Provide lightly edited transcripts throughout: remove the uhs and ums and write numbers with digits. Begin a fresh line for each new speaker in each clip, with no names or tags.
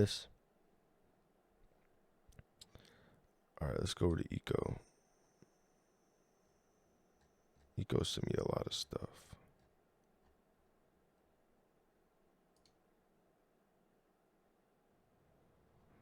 this. Alright, let's go over to Eco. Eco sent me a lot of stuff.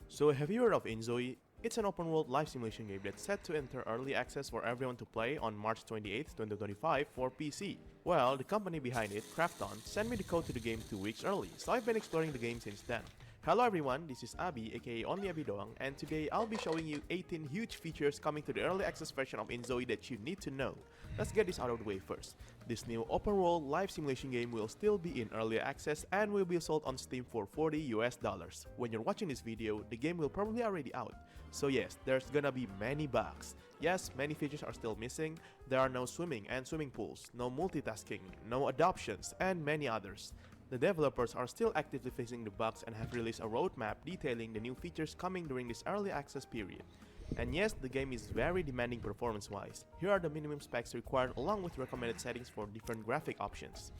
So have you heard of inZOI? It's an open-world life simulation game that's set to enter early access for everyone to play on March 28, 2025 for PC. Well, the company behind it, Krafton, sent me the code to the game 2 weeks early, so I've been exploring the game since then. Hello everyone, this is Abi aka Only Abi Doang, and today I'll be showing you 18 huge features coming to the early access version of inZOI that you need to know. Let's get this out of the way first. This new open world live simulation game will still be in early access and will be sold on Steam for $40. When you're watching this video, the game will probably already out. So yes, there's gonna be many bugs. Yes, many features are still missing. There are no swimming and swimming pools, no multitasking, no adoptions, and many others. The developers are still actively fixing the bugs and have released a roadmap detailing the new features coming during this early access period. And yes, the game is very demanding performance-wise. Here are the minimum specs required along with recommended settings for different graphic options.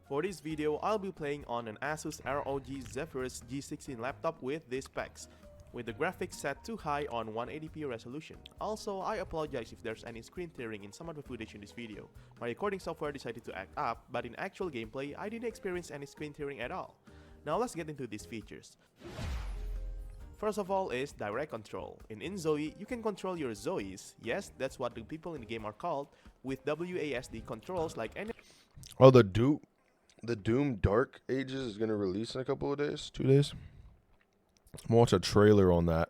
For this video, I'll be playing on an Asus ROG Zephyrus G16 laptop with these specs, with the graphics set too high on 180p resolution. Also, I apologize if there's any screen tearing in some of the footage in this video. My recording software decided to act up, but in actual gameplay, I didn't experience any screen tearing at all. Now let's get into these features. First of all is direct control. In inZOI, you can control your ZOIs, yes, that's what the people in the game are called, with WASD controls like any
Oh, the Doom Dark Ages is gonna release in a couple of days, 2 days. I'm gonna watch a trailer on that.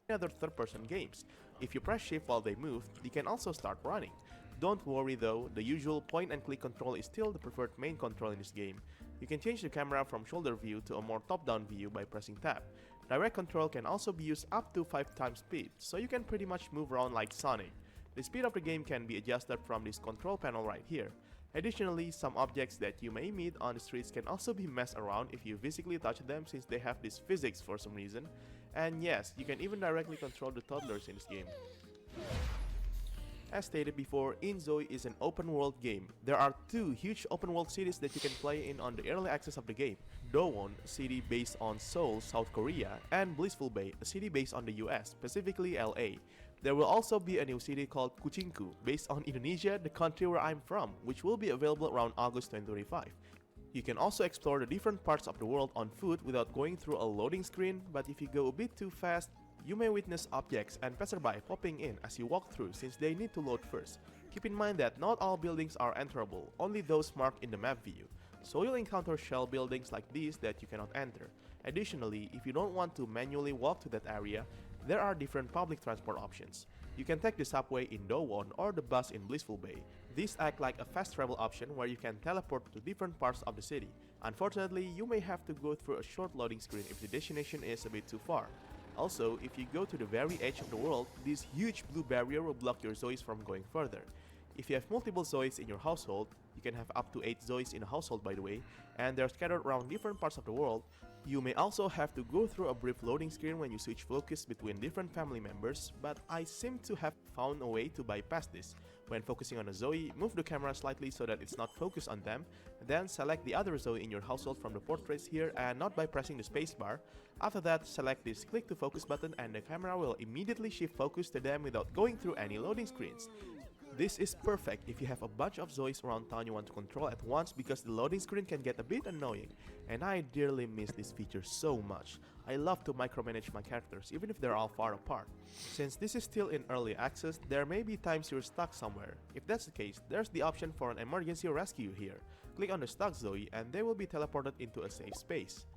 other third-person games. If you press shift while they move, they can also start running. Don't worry though, the usual point-and-click control is still the preferred main control in this game. You can change the camera from shoulder view to a more top-down view by pressing tab. Direct control can also be used up to 5 times speed, so you can pretty much move around like Sonic. The speed of the game can be adjusted from this control panel right here. Additionally, some objects that you may meet on the streets can also be messed around if you physically touch them since they have this physics for some reason. And yes, you can even directly control the toddlers in this game. As stated before, inZOI is an open world game. There are 2 huge open world cities that you can play in on the early access of the game. Dowon, a city based on Seoul, South Korea, and Blissful Bay, a city based on the US, specifically LA. There will also be a new city called Kuchingku, based on Indonesia, the country where I'm from, which will be available around August 2025. You can also explore the different parts of the world on foot without going through a loading screen, but if you go a bit too fast, you may witness objects and passerby popping in as you walk through since they need to load first. Keep in mind that not all buildings are enterable, only those marked in the map view. So you'll encounter shell buildings like these that you cannot enter. Additionally, if you don't want to manually walk to that area, there are different public transport options. You can take the subway in Dowon or the bus in Blissful Bay. These act like a fast travel option where you can teleport to different parts of the city. Unfortunately, you may have to go through a short loading screen if the destination is a bit too far. Also, if you go to the very edge of the world, this huge blue barrier will block your ZOIs from going further. If you have multiple ZOIs in your household, you can have up to 8 ZOIs in a household by the way, and they're scattered around different parts of the world, you may also have to go through a brief loading screen when you switch focus between different family members, but I seem to have found a way to bypass this. When focusing on a ZOI, move the camera slightly so that it's not focused on them, then select the other ZOI in your household from the portraits here and not by pressing the spacebar. After that, select this click to focus button and the camera will immediately shift focus to them without going through any loading screens. This is perfect if you have a bunch of ZOIs around town you want to control at once because the loading screen can get a bit annoying, and I dearly miss this feature so much. I love to micromanage my characters even if they're all far apart. Since this is still in early access, there may be times you're stuck somewhere. If that's the case, there's the option for an emergency rescue here. Click on the stuck ZOI and they will be teleported into a safe space.